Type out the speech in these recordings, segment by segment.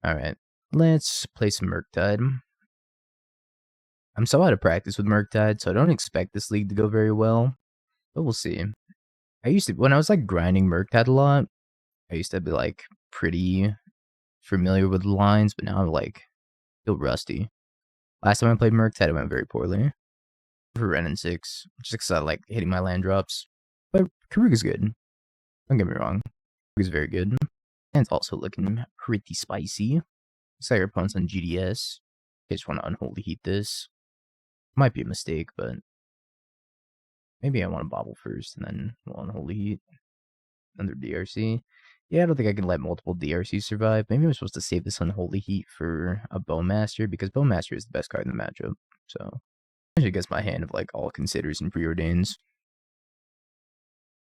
Alright, let's play some Murktide. I'm so out of practice with Murktide, so I don't expect this league to go very well. But we'll see. When I was like grinding Murktide a lot, I used to be like pretty familiar with the lines, but now I'm like feel rusty. Last time I played Murktide, it went very poorly. For Ren and 6, just because I like hitting my land drops. But Karuga's good. Don't get me wrong. Karuga's very good. And it's also looking pretty spicy. Looks like your opponent's on GDS. They just want to Unholy Heat this. Might be a mistake, but maybe I want to Bauble first and then we'll Unholy Heat. Another DRC. Yeah, I don't think I can let multiple DRCs survive. Maybe I'm supposed to save this Unholy Heat for a Bowmaster, because Bowmaster is the best card in the matchup. So, I guess my hand of like all considers and preordains.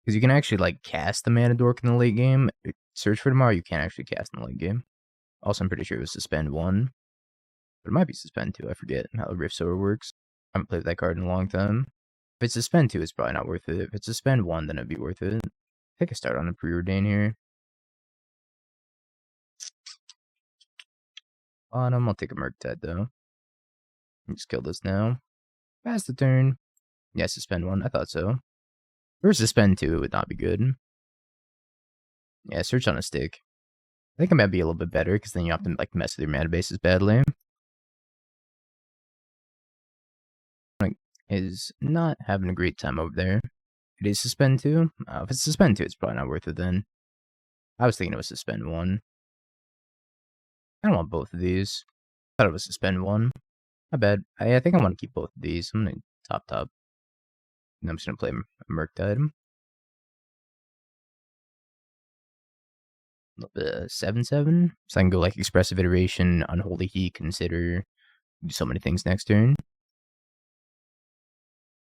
Because you can actually like cast the Mana Dork in the late game. Search for Tomorrow, you can't actually cast in the late game. Also, I'm pretty sure it was Suspend 1. But it might be Suspend 2, I forget how Rift Sower works. I haven't played with that card in a long time. If it's Suspend 2, it's probably not worth it. If it's Suspend 1, then it'd be worth it. I think I start on a Preordain here. Bottom, I'll take a Murktide though. Just kill this now. Pass the turn. Yeah, Suspend 1, I thought so. Or Suspend 2, it would not be good. Yeah, search on a stick. I think it might be a little bit better, because then you have to like mess with your mana bases badly. Is not having a great time over there. It is Suspend 2. If it's Suspend 2, it's probably not worth it then. I was thinking it was Suspend 1. I don't want both of these. I thought it was Suspend 1. Not bad. I think I want to keep both of these. I'm going to top. And I'm just going to play Murktide. 7/7. So I can go like Expressive Iteration, Unholy Heat, Consider, do so many things next turn.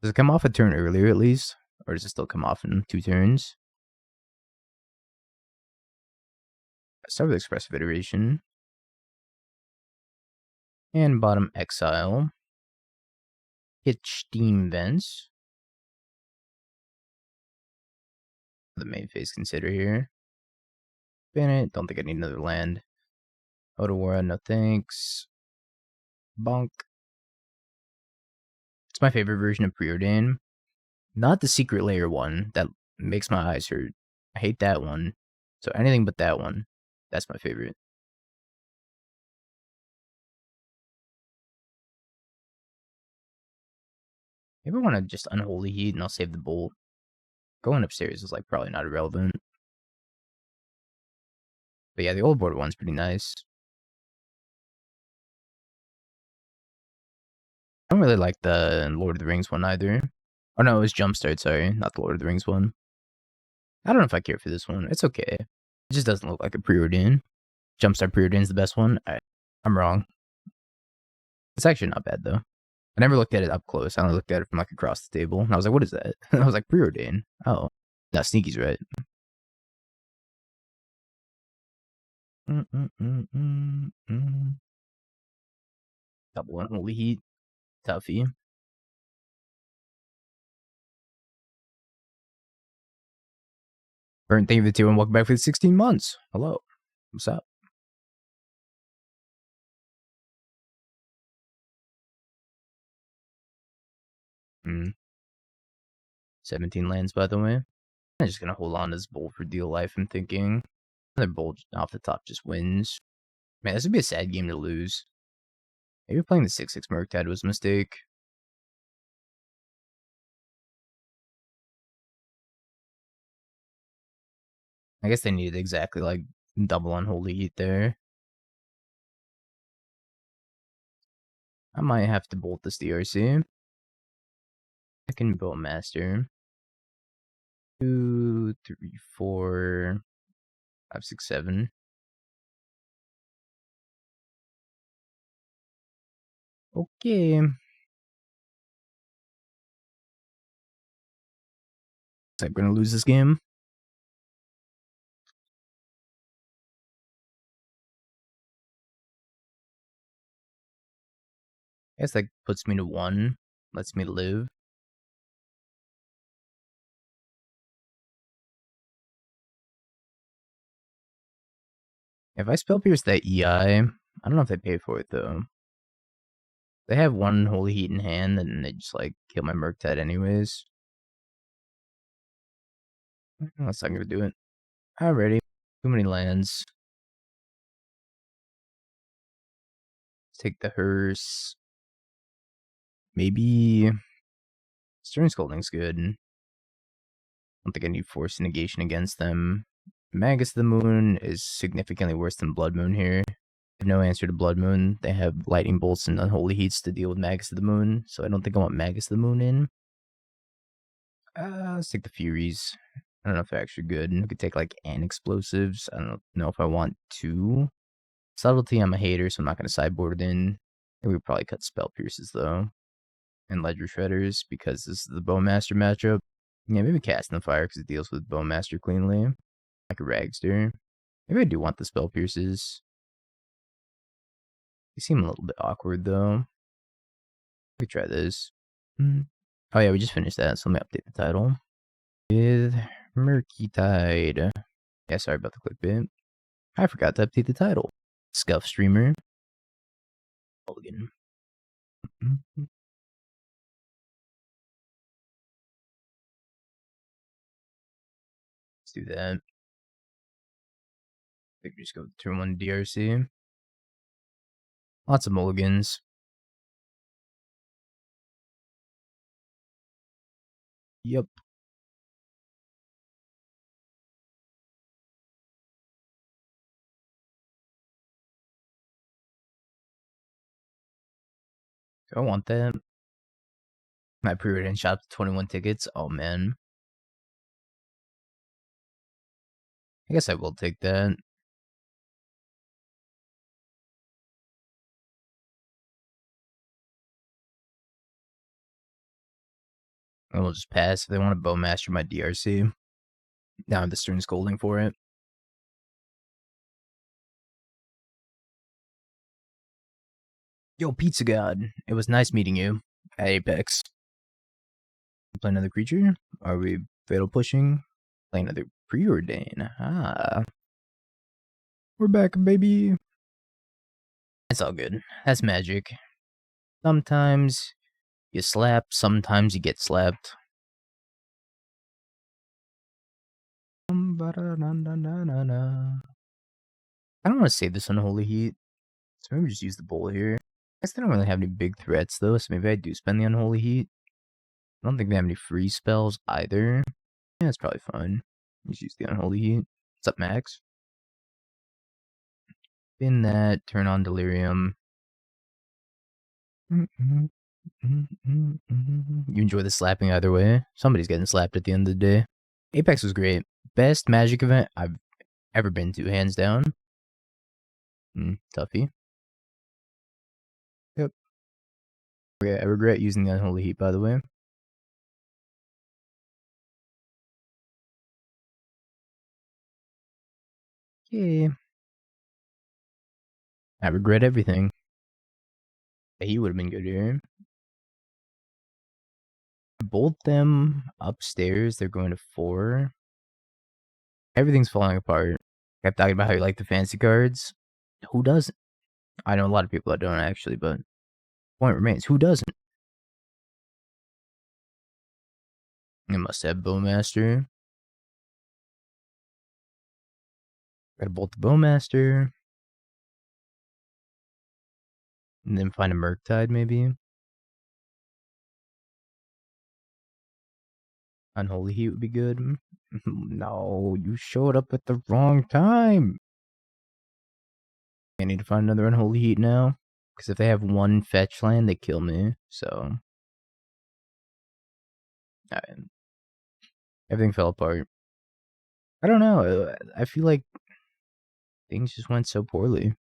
Does it come off a turn earlier at least? Or does it still come off in 2 turns? Let's start with Expressive Iteration. And bottom Exile. Hit Steam Vents. The main phase Consider here. Ban it. Don't think I need another land. Otawara, no thanks. Bonk. It's my favorite version of Preordain. Not the Secret Layer one. That makes my eyes hurt. I hate that one. So anything but that one. That's my favorite. Maybe I want to just Unholy Heat and I'll save the Bolt. Going upstairs is like probably not irrelevant. But yeah, the old board one's pretty nice. I don't really like the Lord of the Rings one either. Oh no, it was Jumpstart, sorry, not the Lord of the Rings one. I don't know if I care for this one. It's okay. It just doesn't look like a Preordain. Jumpstart Preordain's the best one. I'm wrong. It's actually not bad though. I never looked at it up close. I only looked at it from like across the table. And I was like, what is that? I was like, Preordain. Oh. No, Sneaky's right. Double Unholy Heat. Toughie. Burn, thank you for the 2 and welcome back for the 16 months. Hello. What's up? Hmm. 17 lands, by the way. I'm just gonna hold on to this Bolt for deal life, I'm thinking. Another Bolt off the top just wins. Man, this would be a sad game to lose. Maybe playing the 6/6 Murktide was a mistake. I guess they needed exactly like double Unholy Heat there. I might have to Bolt this DRC. I can Bolt Master. 2, 3, 4, 5, 6, 7. Okay. Looks like we're gonna lose this game. I guess that puts me to 1. Lets me live. If I spell pierce that EI, I don't know if they pay for it though. They have one Holy Heat in hand, and they just like kill my Murktide anyways. That's not gonna do it. Alrighty, too many lands. Let's take the hearse. Maybe Stern Scolding's good. I don't think I need Force of Negation against them. Magus the Moon is significantly worse than Blood Moon here. They have no answer to Blood Moon. They have Lightning Bolts and Unholy Heats to deal with Magus of the Moon, so I don't think I want Magus of the Moon in. Let's take the Furies. I don't know if they're actually good. I could take like an Explosives. I don't know if I want two. Subtlety, I'm a hater, so I'm not going to sideboard it in. I think we probably cut Spell Pierces though. And Ledger Shredders because this is the Bowmaster matchup. Yeah, maybe Cast in the Fire because it deals with Bowmaster cleanly. Like a Ragster. Maybe I do want the Spell Pierces. They seem a little bit awkward though. We could try this. Oh yeah, we just finished that, so let me update the title. With Murktide. Yeah, sorry about the clickbait. I forgot to update the title. Scuff Streamer. Mulligan. Let's do that. I think we just go turn 1 DRC. Lots of mulligans. Yep. Do I want that? My Preordain shop 21 tickets. Oh man. I guess I will take that. I will just pass if they want to Bowmaster my DRC. Now I have the Stern Scolding for it. Yo, Pizza God. It was nice meeting you at Apex. Play another creature? Are we fatal pushing? Play another Preordain. Ah. We're back, baby. It's all good. That's magic. Sometimes you slap, sometimes you get slapped. I don't want to save this Unholy Heat, so maybe just use the bowl here. I guess they don't really have any big threats though, so maybe I do spend the Unholy Heat. I don't think they have any free spells either. Yeah, it's probably fine. Just use the Unholy Heat. What's up, Max? Spin that, turn on Delirium. You enjoy the slapping either way. Somebody's getting slapped at the end of the day. Apex was great. Best Magic event I've ever been to, hands down. Toughy. Yep. Okay, I regret using the Unholy Heat, by the way. Okay. I regret everything. He would have been good here. Bolt them upstairs. They're going to 4. Everything's falling apart. Kept talking about how you like the fancy cards. Who doesn't? I know a lot of people that don't actually, but point remains, who doesn't? You must have Bowmaster. Gotta bolt the Bowmaster. And then find a Murktide, maybe. Unholy Heat would be good. No, you showed up at the wrong time. I need to find another Unholy Heat now. Because if they have one fetch land, they kill me. So. Everything fell apart. I don't know. I feel like things just went so poorly.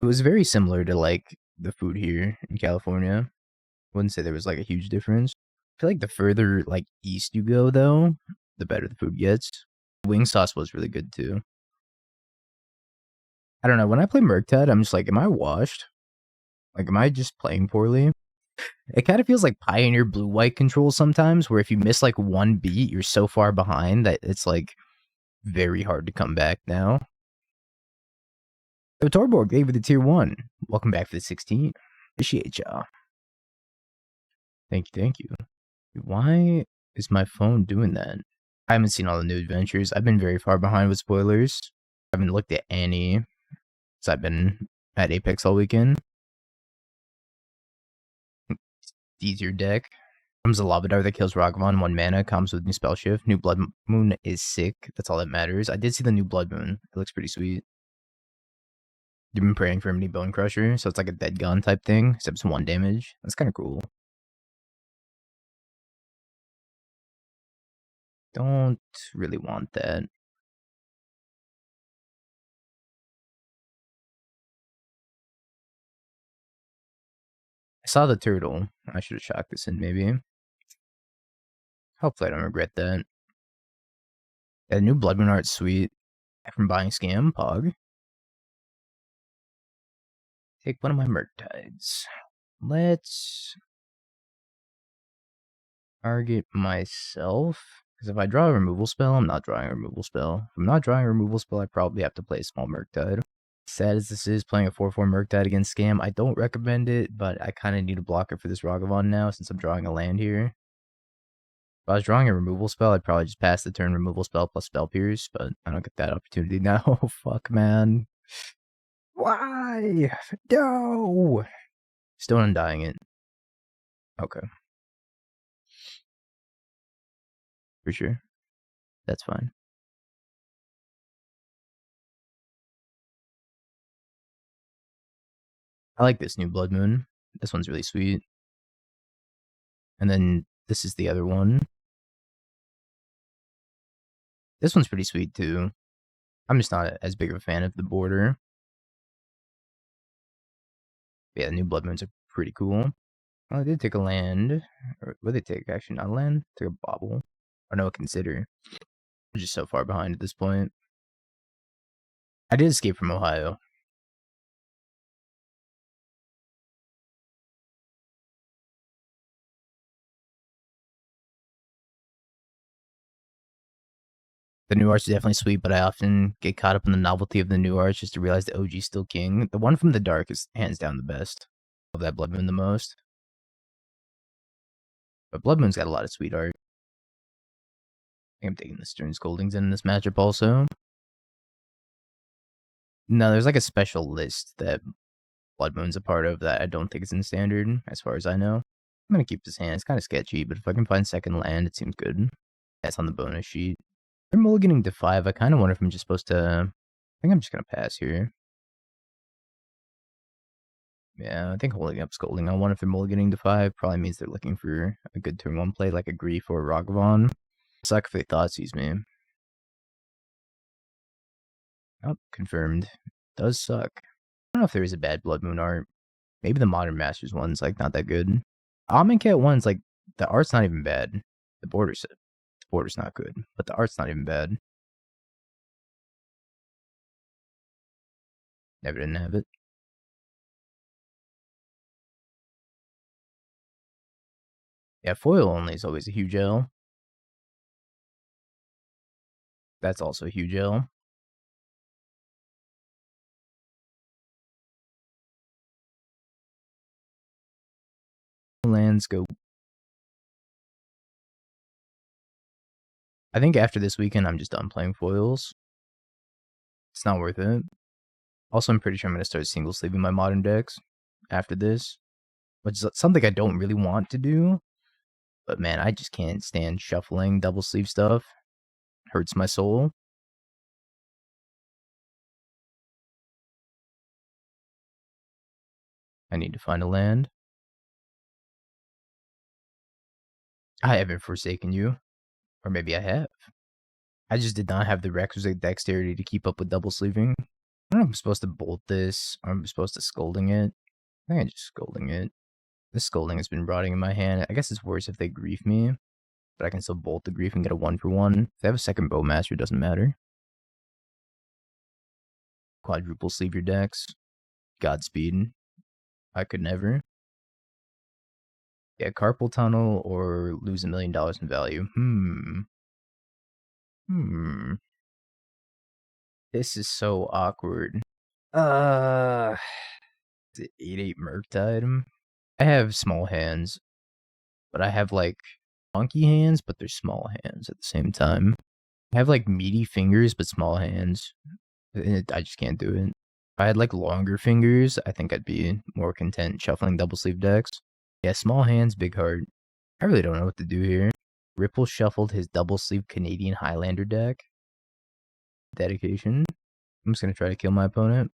It was very similar to like the food here in California. Wouldn't say there was like a huge difference. I feel like the further like east you go though, the better the food gets. Wing sauce was really good too. I don't know, when I play Murktide, I'm just like, am I washed? Like, am I just playing poorly? It kind of feels like Pioneer blue-white control sometimes, where if you miss like one beat, you're so far behind that it's like very hard to come back now. So Torborg gave you the tier 1. Welcome back for the 16. Appreciate y'all. Thank you. Why is my phone doing that? I haven't seen all the new adventures. I've been very far behind with spoilers. I haven't looked at any since I've been at Apex all weekend. Easier deck. Comes a Lava Dart that kills Ragavan, 1 mana, comes with new spell shift. New Blood Moon is sick. That's all that matters. I did see the new Blood Moon. It looks pretty sweet. You've been praying for a mini Bone Crusher, so it's like a dead gun type thing, except it's 1 damage. That's kind of cool. Don't really want that. I saw the turtle. I should have shocked this in, maybe. Hopefully I don't regret that. Yeah, the new Blood Moon art's sweet. From buying Scam, Pog. Take one of my Murktides. Let's target myself. Because if I draw a removal spell, I'm not drawing a removal spell. If I'm not drawing a removal spell, I probably have to play a small Murktide. Sad as this is, playing a 4/4 Murktide against Scam, I don't recommend it, but I kind of need a blocker for this Ragavan now since I'm drawing a land here. If I was drawing a removal spell, I'd probably just pass the turn removal spell plus Spell Pierce, but I don't get that opportunity now. Oh, fuck, man. Why? No! Still undying it. Okay. For sure. That's fine. I like this new Blood Moon. This one's really sweet. And then this is the other one. This one's pretty sweet too. I'm just not as big of a fan of the border. But yeah, the new Blood Moons are pretty cool. Well, I did take a land. Or what did they take? Actually, not a land. Took a Bauble. Or no, consider. I'm just so far behind at this point. I did escape from Ohio. The new art's definitely sweet, but I often get caught up in the novelty of the new art just to realize the OG's still king. The one from the dark is hands down the best. Love that Blood Moon the most. But Blood Moon's got a lot of sweet art. I think I'm taking the Stern Scoldings in this matchup also. No, there's like a special list that Blood Moon's a part of that I don't think is in standard, as far as I know. I'm gonna keep this hand. It's kind of sketchy, but if I can find second land, it seems good. That's on the bonus sheet. They're mulliganing to 5. I kind of wonder if I'm just supposed to... I think I'm just gonna pass here. Yeah, I think holding up Scolding on 1 if they're mulliganing to 5 probably means they're looking for a good turn 1 play, like a Grief or a Ragavan. Suck if they Thoughtseize me. Oh, confirmed. Does suck. I don't know if there is a bad Blood Moon art. Maybe the Modern Masters one's like not that good. Amonkhet one's like the art's not even bad. The border's not good, but the art's not even bad. Never didn't have it. Yeah, foil only is always a huge L. That's also a huge L. Lands go. I think after this weekend, I'm just done playing foils. It's not worth it. Also, I'm pretty sure I'm going to start single sleeving my modern decks after this, which is something I don't really want to do. But man, I just can't stand shuffling double sleeve stuff. Hurts my soul. I need to find a land. I haven't forsaken you. Or maybe I have. I just did not have the requisite dexterity to keep up with double sleeving. I don't know if I'm supposed to bolt this, or I'm supposed to Scolding it. I think I'm just Scolding it. This Scolding has been rotting in my hand. I guess it's worse if they grief me. But I can still bolt the grief and get a 1-for-1. If they have a second Bowmaster, it doesn't matter. Quadruple sleeve your decks. Godspeed. I could never. Yeah, Carpal Tunnel or lose $1 million in value. This is so awkward. Is it 8/8 Murktide? I have small hands, but I have like funky hands, but they're small hands at the same time. I have like meaty fingers, but small hands. I just can't do it. If I had like longer fingers, I think I'd be more content shuffling double sleeve decks. Yeah, small hands, big heart. I really don't know what to do here. Ripple shuffled his double sleeve Canadian Highlander deck. Dedication. I'm just gonna try to kill my opponent.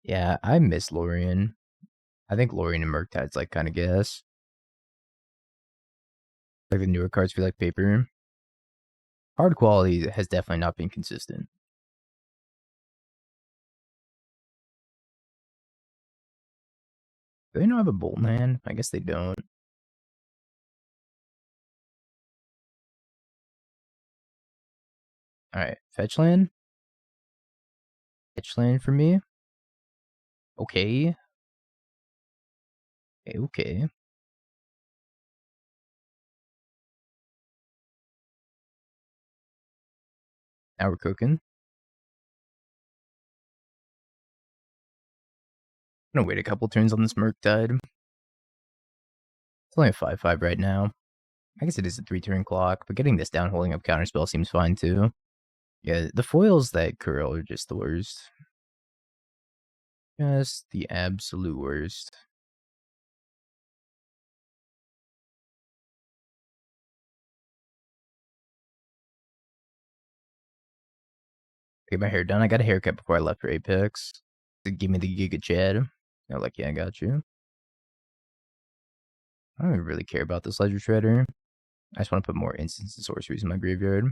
Yeah, I miss Lorien. I think Lorien and Murktide's like kind of gas. Like the newer cards feel like paper. Hard quality has definitely not been consistent. Do they not have a Bolton hand? I guess they don't. Alright, fetch land. Fetch land for me. Okay. Okay. Now we're cooking. I'm gonna wait a couple turns on this Murktide. It's only a 5/5 right now. I guess it is a 3-turn clock, but getting this down holding up Counterspell seems fine too. Yeah, the foils that curl are just the worst. Just the absolute worst. Get my hair done. I got a haircut before I left for Apex. Give me the Giga Chad. They're like, yeah, I got you. I don't even really care about this Ledger Shredder. I just want to put more instants and sorceries in my graveyard.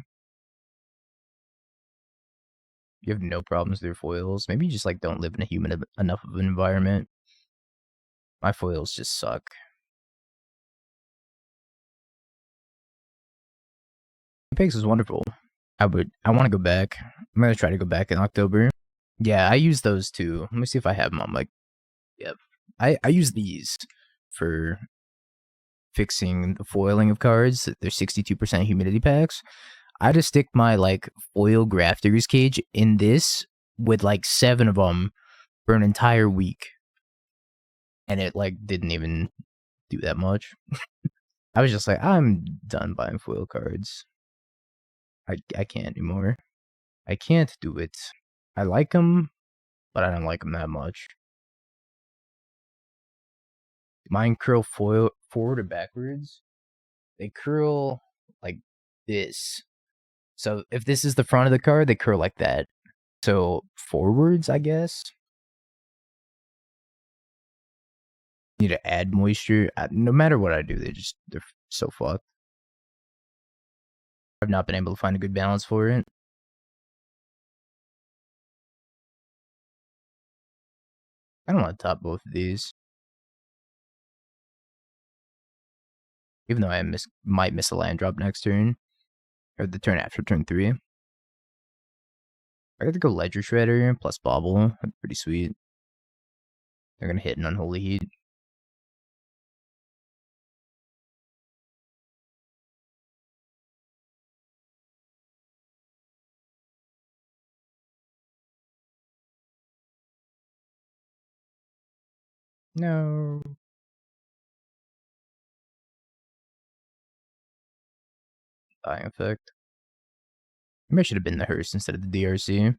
You have no problems with your foils. Maybe you just like don't live in a humid enough of an environment. My foils just suck. Apex is wonderful. I want to go back. I'm gonna try to go back in October. Yeah, I use those too. Let me see if I have them on my. Yep. I use these for fixing the foiling of cards. They're 62% humidity packs. I just stick my like foil grafter's cage in this with like 7 of them for an entire week. And it like didn't even do that much. I was just like, I'm done buying foil cards. I can't anymore. I can't do it. I like them, but I don't like them that much. Mine curl foil forward or backwards. They curl like this. So if this is the front of the card, they curl like that. So forwards, I guess. Need to add moisture. No matter what I do, they're so fucked. I've not been able to find a good balance for it. I don't want to top both of these. Even though I might miss a land drop next turn. Or the turn after turn 3. I got to go Ledger Shredder plus Bauble. That's pretty sweet. They're going to hit an Unholy Heat. No. Dying effect. Maybe I should have been the hearse instead of the DRC.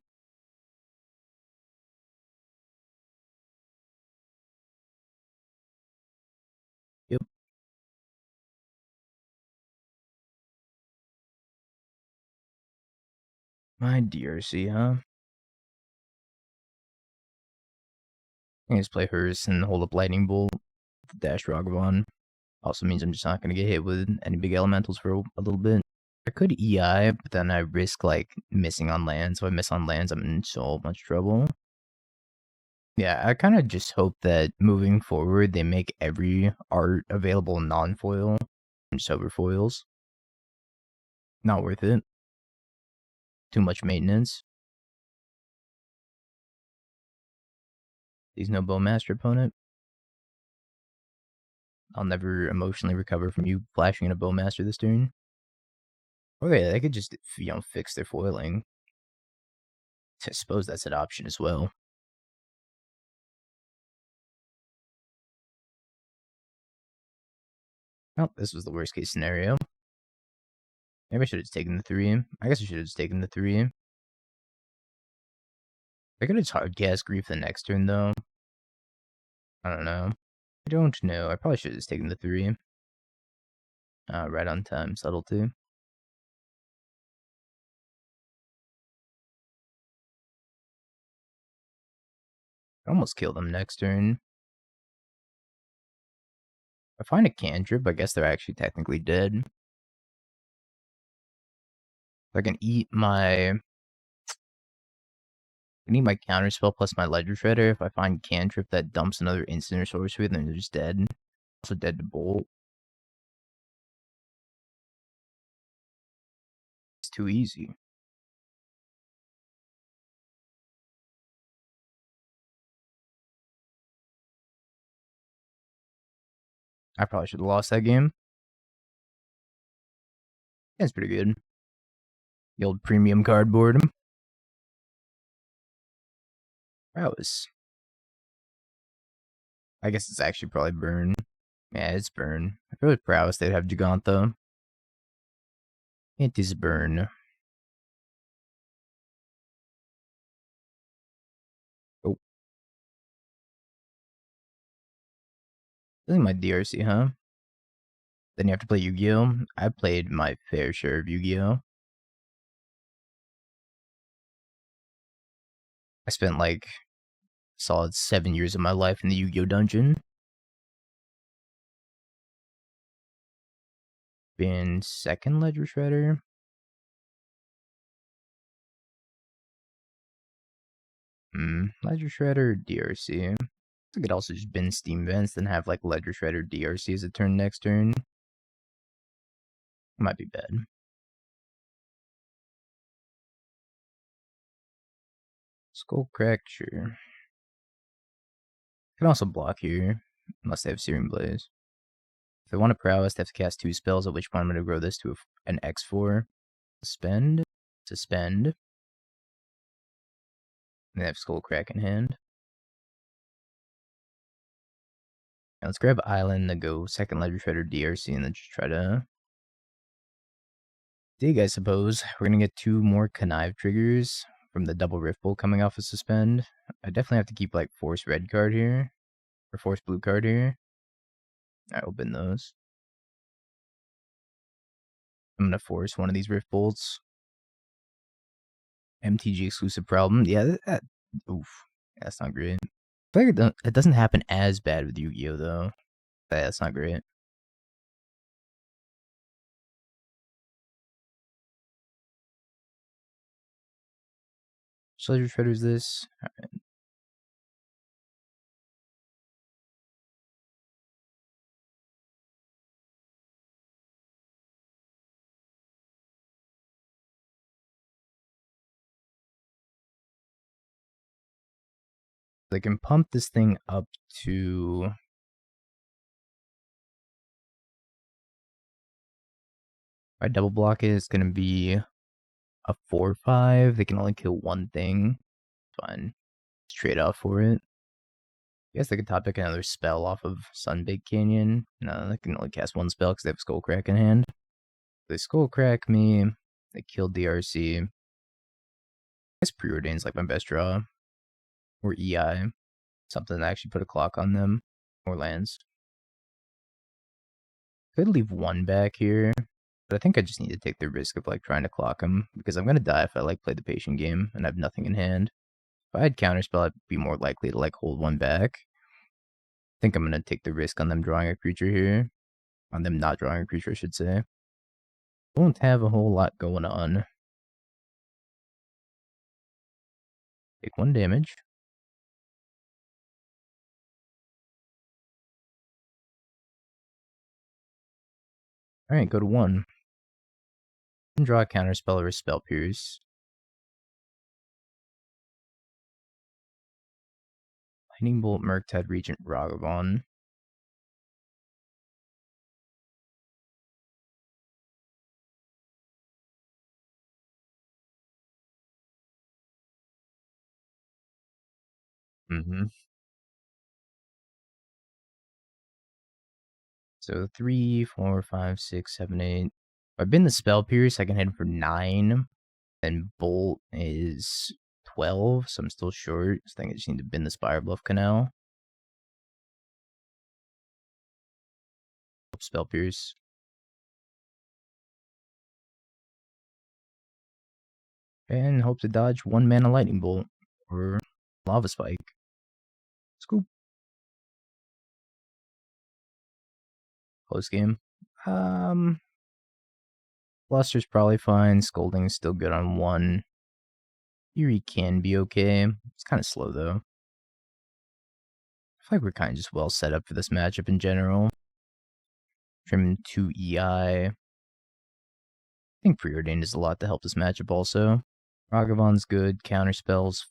Yep. My DRC, huh? I can just play hearse and hold up Lightning Bolt. Dash Ragavan. Also means I'm just not going to get hit with any big elementals for a little bit. I could EI, but then I risk like missing on lands. So if I miss on lands, I'm in so much trouble. Yeah, I kind of just hope that moving forward, they make every art available non-foil and just over foils. Not worth it. Too much maintenance. He's no Bowmaster opponent. I'll never emotionally recover from you flashing in a Bowmaster this turn. Oh yeah, they could just, fix their foiling. I suppose that's an option as well. Well, this was the worst case scenario. Maybe I should have taken the 3. I guess I should have just taken the 3. I could have hard cast Grief the next turn, though. I don't know. I don't know. I probably should have just taken the 3. Right on time. Subtlety. I almost killed them next turn. If I find a cantrip, I guess they're actually technically dead. I can eat my... Counterspell plus my Ledger Shredder. If I find cantrip that dumps another instant or sorcery, then they're just dead. Also dead to bolt. It's too easy. I probably should have lost that game. That's pretty good. The old premium cardboard. Prowess. I guess it's actually probably burn. Yeah, it's burn. If it was prowess, they'd have Giganta. It is burn. Oh. This is my DRC, huh? Then you have to play Yu-Gi-Oh! I played my fair share of Yu-Gi-Oh! I spent like solid 7 years of my life in the Yu-Gi-Oh! Dungeon. Been second Ledger Shredder. Ledger Shredder, DRC. I could also just bin Steam Vents, then have like Ledger Shredder, DRC as a turn next turn. Might be bad. Skullcrack, sure. Can also block here, unless they have Searing Blaze. If they want a prowess, they have to cast 2 spells, at which point I'm going to grow this to an X4. Suspend. Suspend. And they have Skullcrack in hand. Now let's grab Island and go second Ledger Shredder DRC and then just try to dig, I suppose. We're going to get 2 more Connive triggers from the double Rift Bolt coming off of Suspend. I definitely have to keep like Force Red card here. Or Force Blue card here. I open those. I'm going to force one of these Rift Bolts. MTG exclusive problem. Yeah, oof. That's not great. I feel like it doesn't happen as bad with Yu-Gi-Oh! Though. That's not great. Pleasure Shredder's this. Alright. They can pump this thing up to... If I double block it, it's going to be a 4/5. They can only kill one thing. Fine. Just trade off for it. I guess they could top deck another spell off of Sunbaked Canyon. No, they can only cast 1 spell because they have Skullcrack in hand. They Skullcrack me. They kill DRC. I guess Preordain's like my best draw. Or EI. Something that actually put a clock on them. Or lands. Could leave 1 back here. But I think I just need to take the risk of like trying to clock them. Because I'm going to die if I like play the patient game and I have nothing in hand. If I had Counterspell, I'd be more likely to like hold 1 back. I think I'm going to take the risk on them drawing a creature here. On them not drawing a creature, I should say. Won't have a whole lot going on. Take 1 damage. Alright, go to 1. And draw a Counterspell or a Spell Pierce. Lightning Bolt, Murktide Regent, Ragavan. Mm-hmm. So 3, 4, 5, 6, 7, 8. If I've been the Spell Pierce, I can hit him for 9. And Bolt is 12, so I'm still short. I think I just need to bend the Spirebluff Canal. Spell Pierce. And hope to dodge 1 mana Lightning Bolt or Lava Spike. Scoop. Close game. Fluster's probably fine. Scolding's still good on 1. Fury can be okay. It's kind of slow though. I feel like we're kind of just well set up for this matchup in general. Trim 2 EI. I think Preordain does a lot to help this matchup also. Ragavan's good. Counterspell's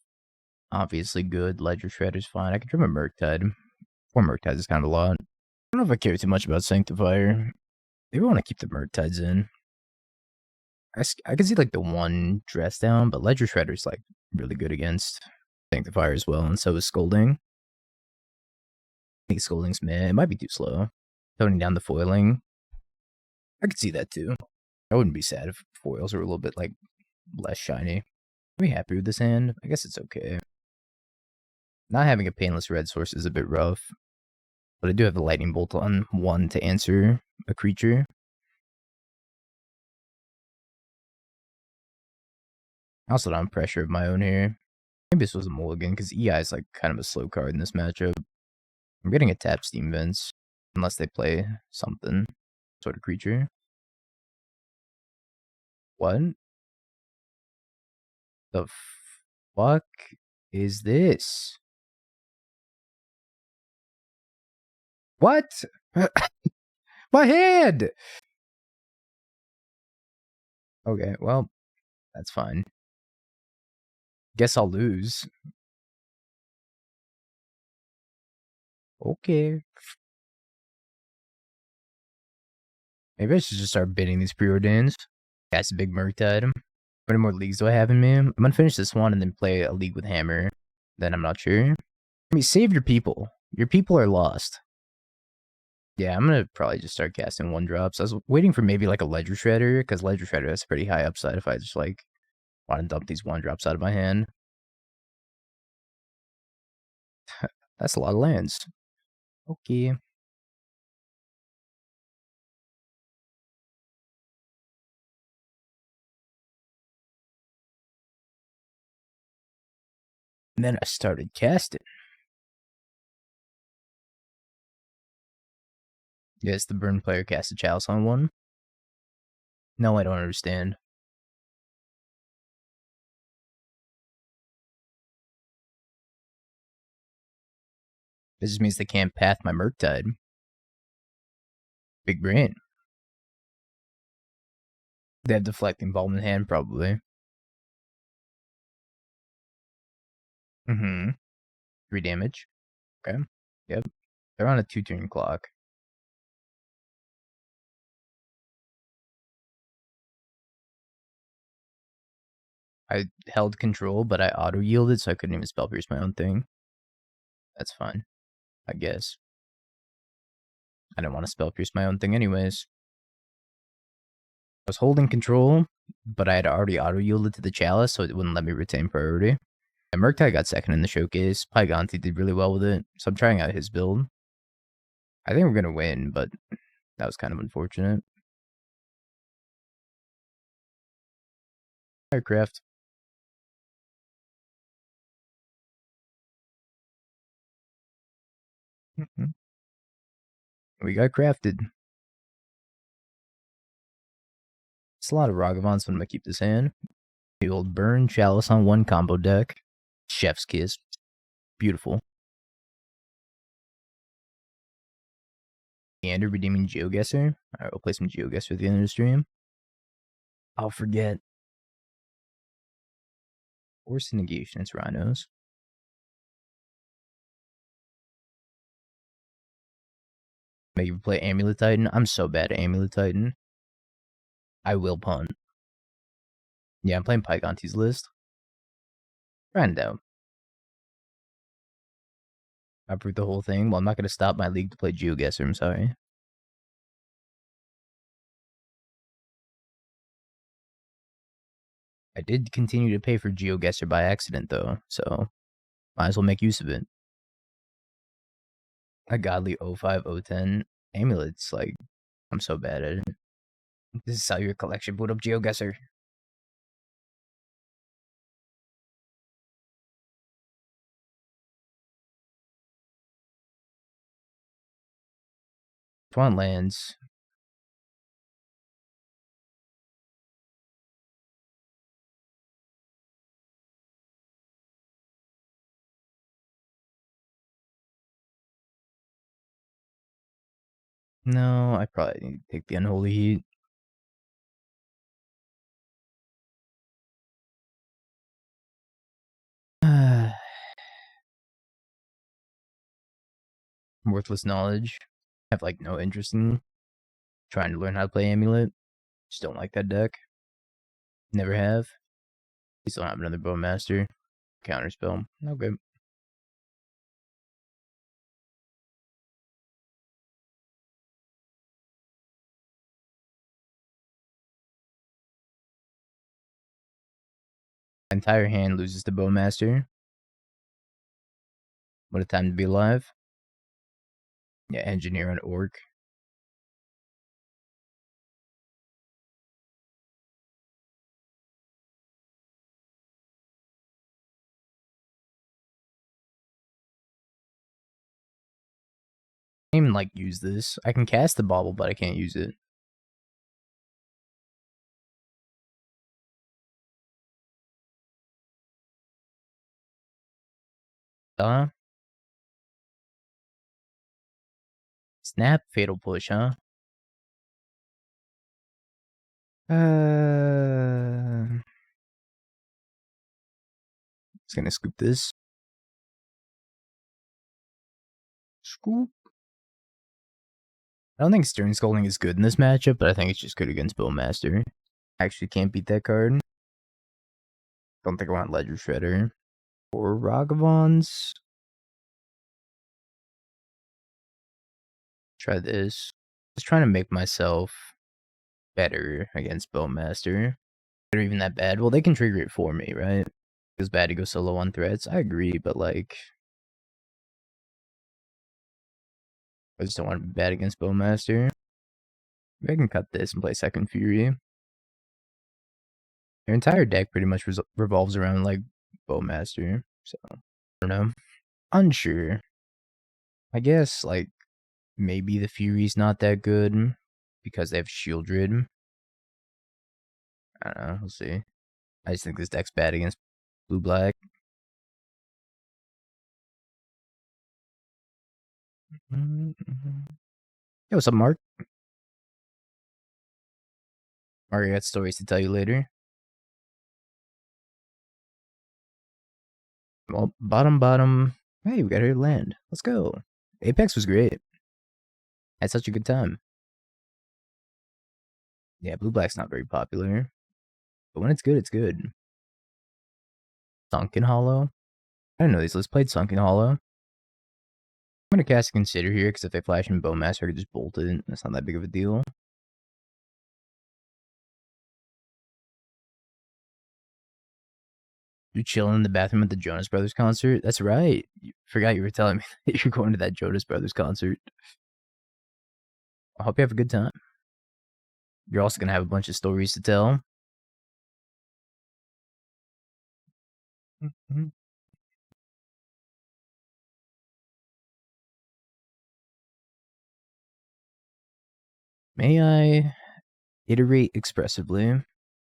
obviously good. Ledger Shredder's fine. I could trim a Murktide. 4 Murktides is kind of a lot. I don't know if I care too much about Sanctifier. Maybe I want to keep the Murktides in. I can see like the 1 dress down, but Ledger Shredder's like really good against Sanctifier as well, and so is Scolding. I think Scolding's meh. It might be too slow. Toning down the foiling. I could see that too. I wouldn't be sad if foils were a little bit like less shiny. I'm happy with this hand. I guess it's okay. Not having a painless red source is a bit rough, but I do have the lightning bolt on 1 to answer a creature. I also don't have pressure of my own here. Maybe this was a mulligan because EI is like kind of a slow card in this matchup. I'm getting a tap Steam Vents unless they play something sort of creature. What? The fuck is this? What? My hand! Okay, well, that's fine. Guess I'll lose. Okay. Maybe I should just start bidding these Preordains. That's a big Murktide. How many more leagues do I have in me? I'm gonna finish this one and then play a league with Hammer. Then I'm not sure. I mean, save your people. Your people are lost. Yeah, I'm gonna probably just start casting 1-drops. I was waiting for maybe like a Ledger Shredder, because Ledger Shredder has pretty high upside if I just like want to dump these 1-drops out of my hand. That's a lot of lands. Okay. And then I started casting. Yes, the burn player cast a Chalice on 1. No, I don't understand. This just means they can't path my Murktide. Big brain. They have deflecting Bauble in hand, probably. 3 damage. Okay. Yep. They're on a 2-turn clock. I held control, but I auto-yielded, so I couldn't even spell pierce my own thing. That's fine, I guess. I didn't want to spell pierce my own thing anyways. I was holding control, but I had already auto-yielded to the Chalice, so it wouldn't let me retain priority. And Murktide got second in the showcase. Pyganti did really well with it, so I'm trying out his build. I think we're going to win, but that was kind of unfortunate. Aircraft. We got crafted. It's a lot of Ragavans, so I'm going to keep this hand. The old Burn Chalice on 1 combo deck. Chef's Kiss. Beautiful. And a redeeming GeoGuessr. Alright, we'll play some GeoGuessr at the end of the stream. I'll forget. Force of Negation. It's Rhinos. Make you play Amulet Titan. I'm so bad at Amulet Titan. I will punt. Yeah, I'm playing Pyganti's list. Random. I approved the whole thing. Well, I'm not going to stop my league to play GeoGuessr. I'm sorry. I did continue to pay for GeoGuessr by accident, though, so might as well make use of it. A godly 05, 010 amulets. Like, I'm so bad at it. This is how your collection boot up GeoGuessr. Twan lands. No, I probably need to take the Unholy Heat. Worthless knowledge. I have like no interest in trying to learn how to play Amulet. Just don't like that deck. Never have. Please don't have another Bowmaster. Counterspell. Okay. Entire hand loses to Bowmaster. What a time to be alive. Yeah, Engineer and Orc. I can't even like use this. I can cast the Bauble, but I can't use it. Snap, Fatal Push, huh? Just gonna scoop this. Scoop. I don't think Stern Scolding is good in this matchup, but I think it's just good against Bowmaster. Actually can't beat that card. Don't think I want Ledger Shredder. Or Ragavans. Try this. Just trying to make myself better against Bowmaster. They're even that bad. Well, they can trigger it for me, right? It's bad to go solo on threats. I agree, but like, I just don't want to be bad against Bowmaster. Maybe I can cut this and play Second Fury. Your entire deck pretty much revolves around like Bowmaster, so I don't know. Unsure. I guess like maybe the Fury's not that good because they have Shieldred. I don't know. We'll see. I just think this deck's bad against blue-black. Yo, what's up, Mark? Mark, I got stories to tell you later. Well, bottom. Hey, we got here to land. Let's go. Apex was great. Had such a good time. Yeah, blue-black's not very popular. But when it's good, it's good. Sunken Hollow? I didn't know these lists played Sunken Hollow. I'm gonna cast Consider here, because if they flash in Bowmaster, I could just bolt it. That's not that big of a deal. You're chilling in the bathroom at the Jonas Brothers concert? That's right. Forgot you were telling me that you're going to that Jonas Brothers concert. I hope you have a good time. You're also gonna have a bunch of stories to tell. May I iterate expressively? You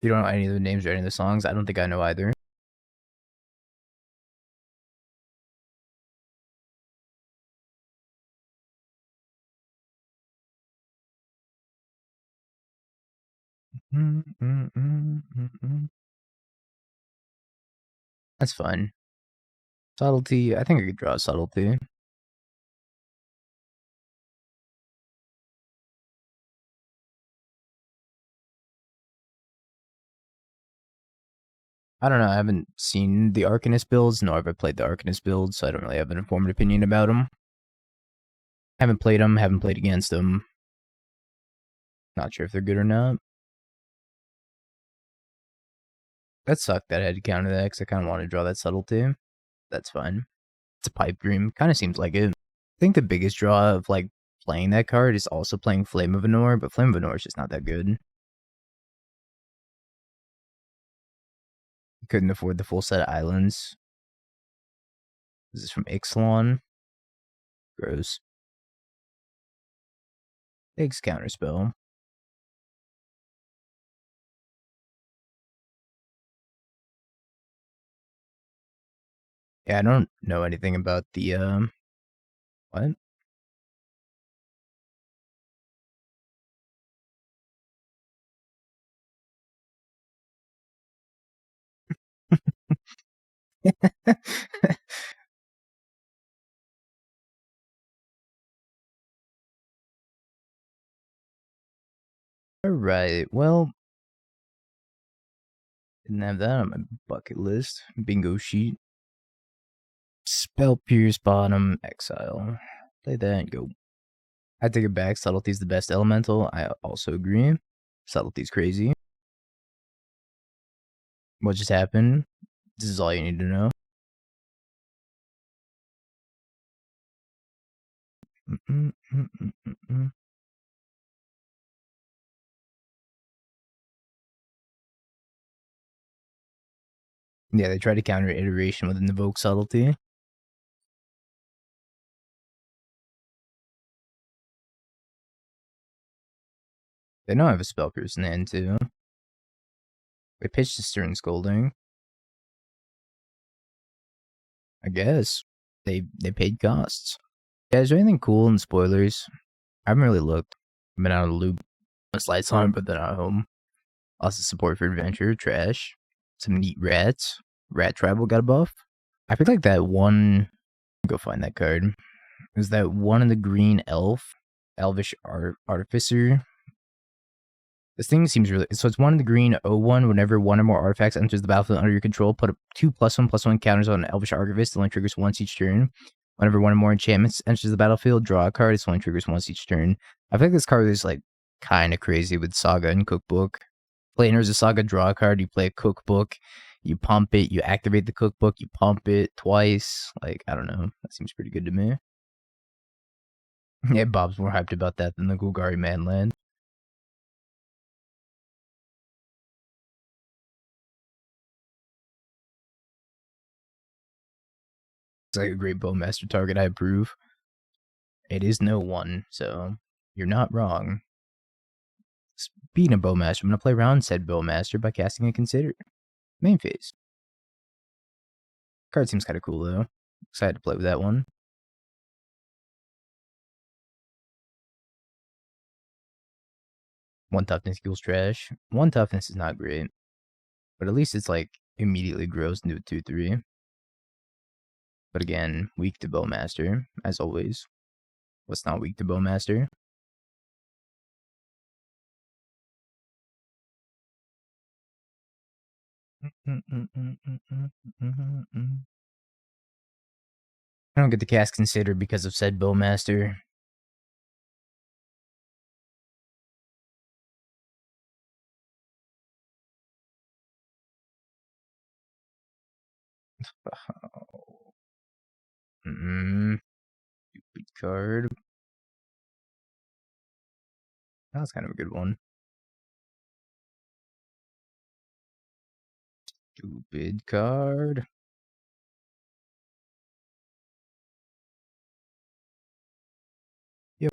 don't know any of the names or any of the songs? I don't think I know either. That's fine. Subtlety. I think I could draw Subtlety. I don't know. I haven't seen the Arcanist builds, nor have I played the Arcanist builds, so I don't really have an informed opinion about them. Haven't played them, haven't played against them. Not sure if they're good or not. That sucked that I had to counter that because I kind of wanted to draw that Subtlety. That's fine. It's a pipe dream. Kind of seems like it. I think the biggest draw of like playing that card is also playing Flame of Anor, but Flame of Anor is just not that good. Couldn't afford the full set of islands. This is from Ixalan. Gross. Takes Counterspell. Yeah, I don't know anything about the, what? Alright, well, didn't have that on my bucket list. Bingo sheet. Spell Pierce bottom, exile. Play that and go. I take it back. Subtlety's the best elemental. I also agree. Subtlety's crazy. What just happened? This is all you need to know. Yeah, they try to counter iteration with an Invoke Subtlety. They know I have a Spell Pierce in hand too. They pitched the Stern Scolding. I guess. They paid costs. Yeah, is there anything cool in spoilers? I haven't really looked. I've been out of the loop. Slides on, but then at home. Also support for adventure, trash. Some neat rats. Rat Tribal got a buff. I feel like that one. Go find that card. Is that one in the green elf? Elvish Artificer. This thing seems really. So it's one in the green 0-1. Whenever one or more artifacts enters the battlefield under your control, put 2 +1/+1 counters on an Elvish Archivist. It only triggers once each turn. Whenever one or more enchantments enters the battlefield, draw a card. It only triggers once each turn. I feel like this card is like kind of crazy with Saga and Cookbook. Play enters a Saga, draw a card. You play a Cookbook. You pump it. You activate the Cookbook. You pump it twice. Like, I don't know. That seems pretty good to me. Yeah, Bob's more hyped about that than the Golgari Manland. It's like a great Bowmaster target, I approve. It is no one, so you're not wrong. Being a Bowmaster, I'm going to play around said Bowmaster by casting a Consider. Main phase. Card seems kind of cool, though. Excited to play with that one. One toughness equals trash. One toughness is not great, but at least it's like immediately grows into a 2/3. But again, weak to Bowmaster, as always. What's not weak to Bowmaster? I don't get the cast Consider because of said Bowmaster. Stupid card. That's kind of a good one. Stupid card. Yep.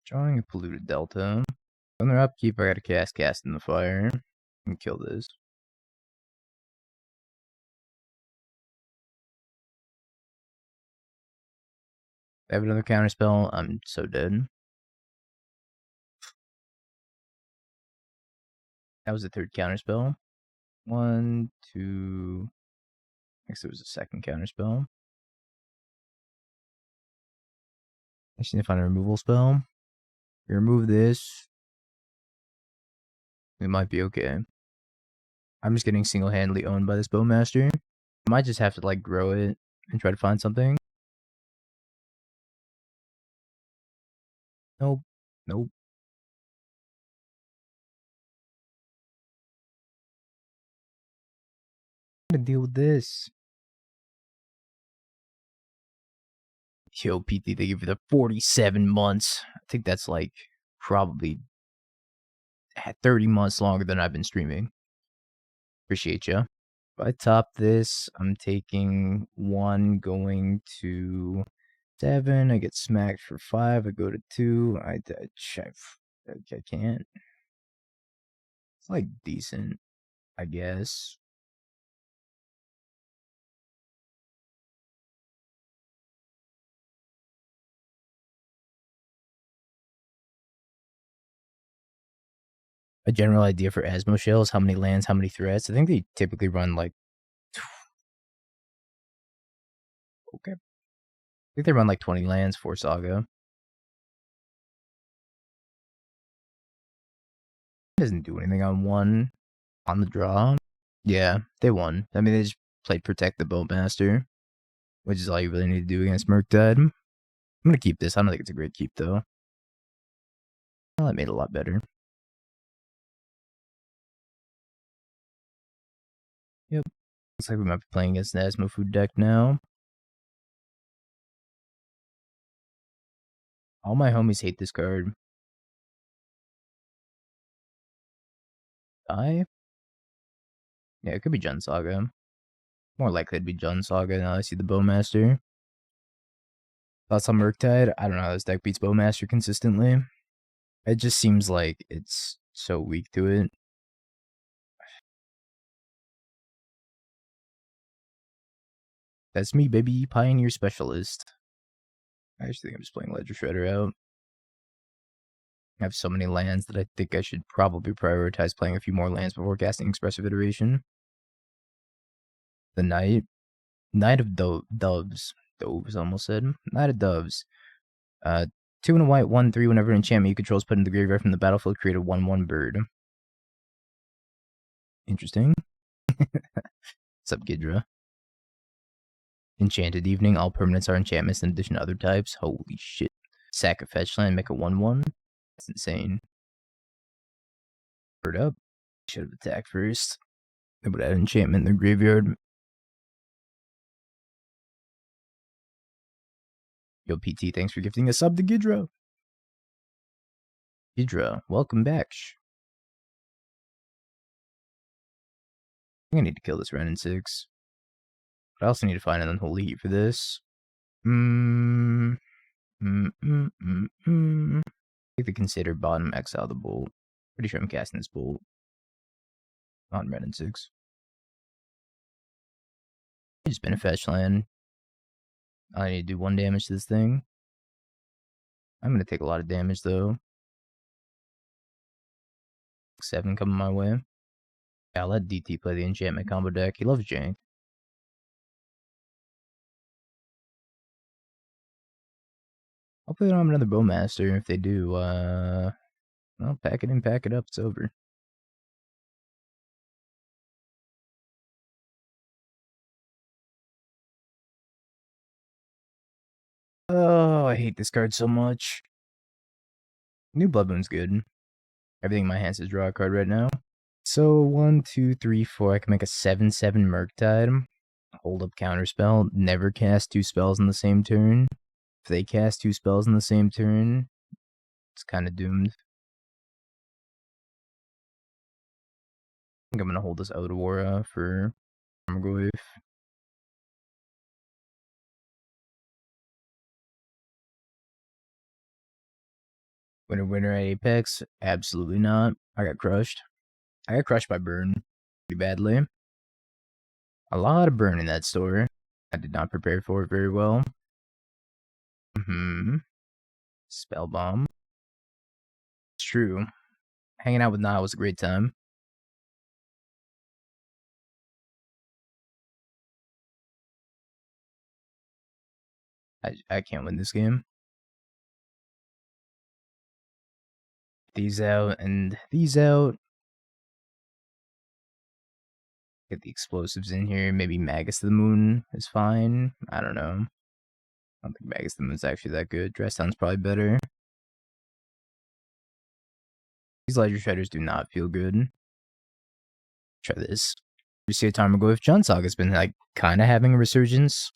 Drawing a Polluted Delta. On their upkeep, I gotta cast in the fire and kill this. I have another counterspell. I'm so dead. That was the third counterspell. 1, 2, Next there was a second counterspell. I just need to find a removal spell. We remove this. We might be okay. I'm just getting single-handedly owned by this Bowmaster. I might just have to like grow it and try to find something. Nope. Nope. I'm gonna deal with this. Yo, PT, they give you the 47 months. I think that's like probably 30 months longer than I've been streaming. Appreciate ya. If I top this, I'm taking 1, going to 7. I get smacked for 5. I go to 2. I can't. It's like decent, I guess. A general idea for Asmo shells, how many lands, how many threats. I think they typically run like okay. I think they run like 20 lands for Saga. It doesn't do anything on 1 on the draw. Yeah, they won. I mean, they just played Protect the Boatmaster, which is all you really need to do against Murktide. I'm gonna keep this. I don't think it's a great keep though. Well, that made it a lot better. Yep. Looks like we might be playing against the Asmo Food deck now. All my homies hate this card. Yeah, it could be Jun Saga. More likely it'd be Jun Saga now I see the Bowmaster. Thoughts on Murktide? I don't know how this deck beats Bowmaster consistently. It just seems like it's so weak to it. That's me, baby. Pioneer Specialist. I actually think I'm just playing Ledger Shredder out. I have so many lands that I think I should probably prioritize playing a few more lands before casting Expressive Iteration. The Knight of Doves. Doves, almost said. Knight of Doves. 2 and a white, 1/3. Whenever an enchantment you control is put into the graveyard from the battlefield, create a 1/1 bird. Interesting. What's up, Gidra? Enchanted Evening. All permanents are enchantments in addition to other types. Holy shit. Sack a fetch land, make a 1/1. That's insane. Bird up. Should have attacked first. They would add enchantment in the graveyard. Yo, PT, thanks for gifting a sub to Gidra. Gidra, welcome back. I'm gonna need to kill this Ren in 6. But I also need to find an Unholy Heat for this. I think the Consider bottom, exile the Bolt. Pretty sure I'm casting this Bolt on Ren in 6. I just been a fetch land. I need to do 1 damage to this thing. I'm gonna take a lot of damage though. 7 coming my way. Yeah, I'll let DT play the enchantment combo deck. He loves jank. Hopefully they don't have another Bowmaster. If they do, well, pack it in, pack it up, it's over. Oh, I hate this card so much. New Blood Moon's good. Everything in my hand says draw a card right now. So 1, 2, 3, 4. I can make a 7/7 Murktide. Hold up Counterspell. Never cast 2 spells in the same turn. If they cast 2 spells in the same turn, it's kind of doomed. I think I'm gonna hold this Otawara for Armogoyf. Winner at Apex? Absolutely not. I got crushed. I got crushed by Burn pretty badly. A lot of burn in that store. I did not prepare for it very well. Spell Bomb. It's true. Hanging out with Nile was a great time. I can't win this game. These out and these out. Get the explosives in here. Maybe Magus to the Moon is fine. I don't know. I don't think Magus to the Moon's actually that good. Dress Down's probably better. These Ledger Shredders do not feel good. Try this. You see a time ago if Jund Saga's been like kind of having a resurgence.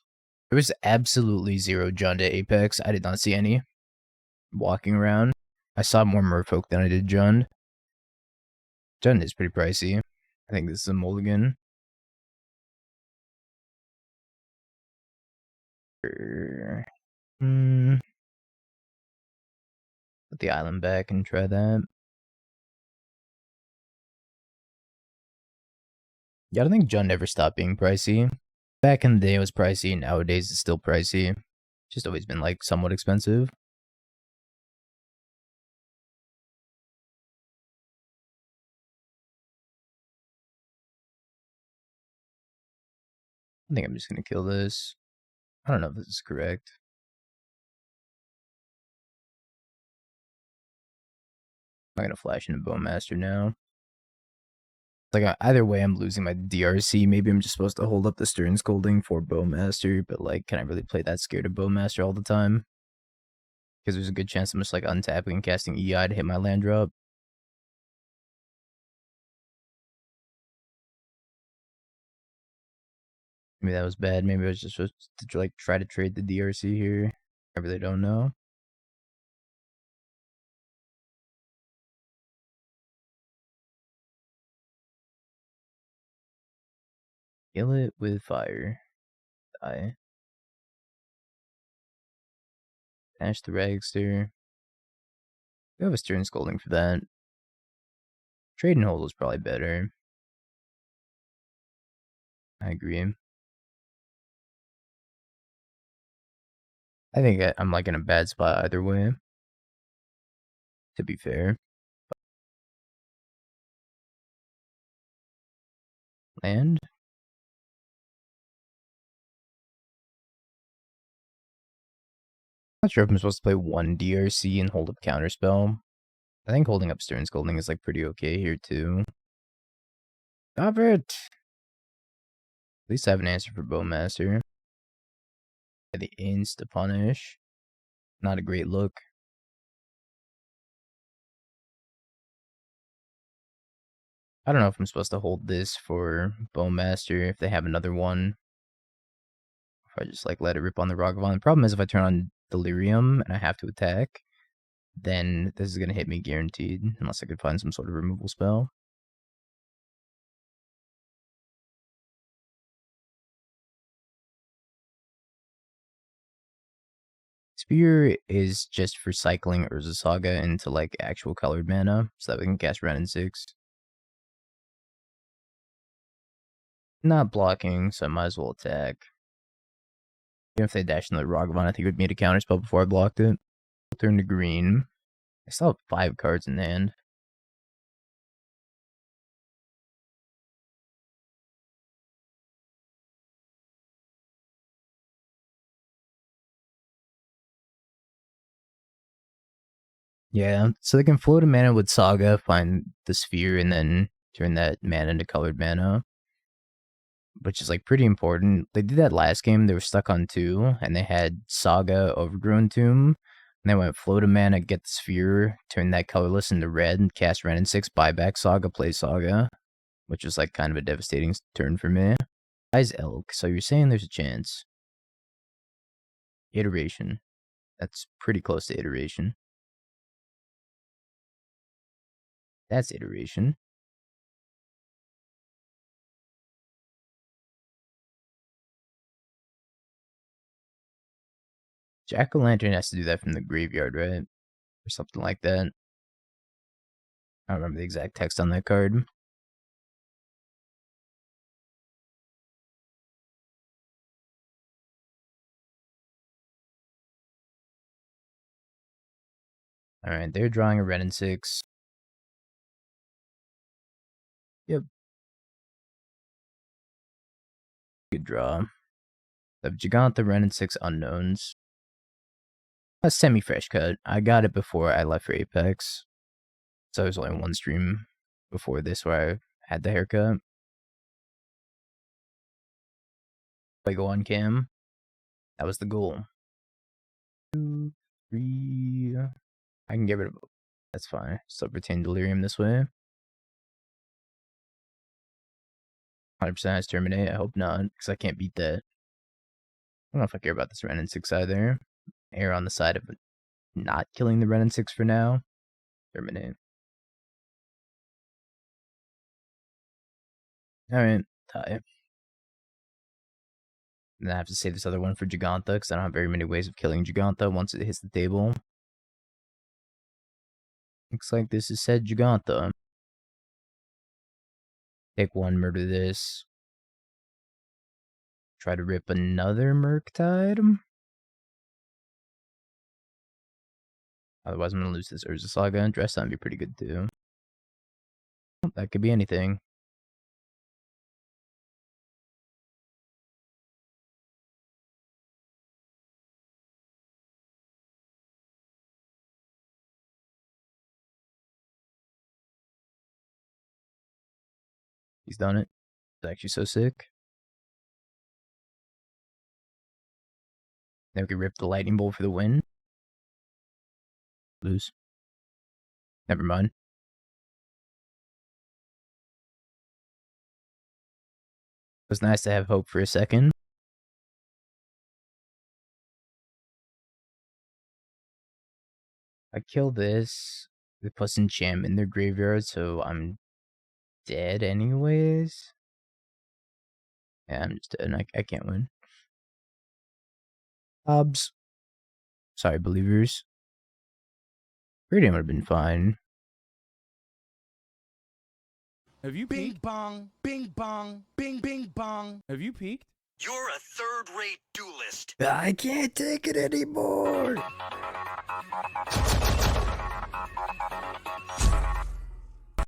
There was absolutely zero Jund at Apex. I did not see any walking around. I saw more Merfolk than I did Jund. Jund is pretty pricey. I think this is a mulligan. Put the island back and try that. Yeah, I don't think Jund ever stopped being pricey. Back in the day it was pricey, nowadays it's still pricey. Just always been like somewhat expensive. I think I'm just gonna kill this. I don't know if this is correct. I'm gonna flash into Bowmaster now. Like either way, I'm losing my DRC. Maybe I'm just supposed to hold up the Stern Scolding for Bowmaster, but like, can I really play that scared of Bowmaster all the time? Because there's a good chance I'm just like untapping and casting EI to hit my land drop. Maybe that was bad. Maybe I was just supposed to like try to trade the DRC here. I really don't know. Kill it with fire. Die. Dash the Ragster. We have a Stern Scolding for that. Trade and hold was probably better. I agree. I think I'm like in a bad spot either way. To be fair. Land. Not sure if I'm supposed to play one DRC and hold up Counterspell. I think holding up Stern Scolding is like pretty okay here too. Stop it! At least I have an answer for Bowmaster. The insta punish. Not a great look. I don't know if I'm supposed to hold this for Bowmaster if they have another one. If I just like let it rip on the Ragavan. The problem is if I turn on Delirium and I have to attack, then this is going to hit me guaranteed, unless I could find some sort of removal spell. Spear is just for cycling Urza Saga into like actual colored mana, so that we can cast Ren and 6. Not blocking, so I might as well attack. Even if they dash into the Ragavan, I think it would meet a counterspell before I blocked it. Turn to green. I still have 5 cards in hand. Yeah, so they can float a mana with Saga, find the sphere, and then turn that mana into colored mana. Which is like pretty important. They did that last game, they were stuck on 2, and they had Saga, Overgrown Tomb, and they went float a mana, get the sphere, turn that colorless into red, and cast Ren and 6, buy back Saga, play Saga. Which is like kind of a devastating turn for me. Guys, Elk, so you're saying there's a chance. Iteration. That's pretty close to iteration. That's iteration. Jack-o'-lantern has to do that from the graveyard, right? Or something like that. I don't remember the exact text on that card. Alright, they're drawing a red and 6. Yep. Good draw. The Giganta, Ren and 6 unknowns. A semi-fresh cut. I got it before I left for Apex. So it was only one stream before this where I had the haircut. If I go on cam, that was the goal. 2, 3. I can get rid of it. That's fine. Still retain Delirium this way. 100% has Terminate. I hope not, because I can't beat that. I don't know if I care about this Ren and 6 either. Err on the side of not killing the Ren and 6 for now. Terminate. Alright, tie. And I have to save this other one for Giganta, because I don't have very many ways of killing Giganta once it hits the table. Looks like this is said Giganta. Take one, murder this. Try to rip another Murktide. Otherwise, I'm going to lose this Urza Saga. Dress on be pretty good, too. That could be anything. He's done it. It's actually so sick. Then we can rip the Lightning Bolt for the win. Lose. Never mind. It was nice to have hope for a second. I kill this. They put enchant in their graveyard, so I'm dead anyways. Yeah, I'm just dead. I can't win. Hobbs. Sorry, believers. Preordain would have been fine. Have you Bing peeked? bong, bing bong, bing bing bong. Have you peeked? You're a third-rate duelist. I can't take it anymore.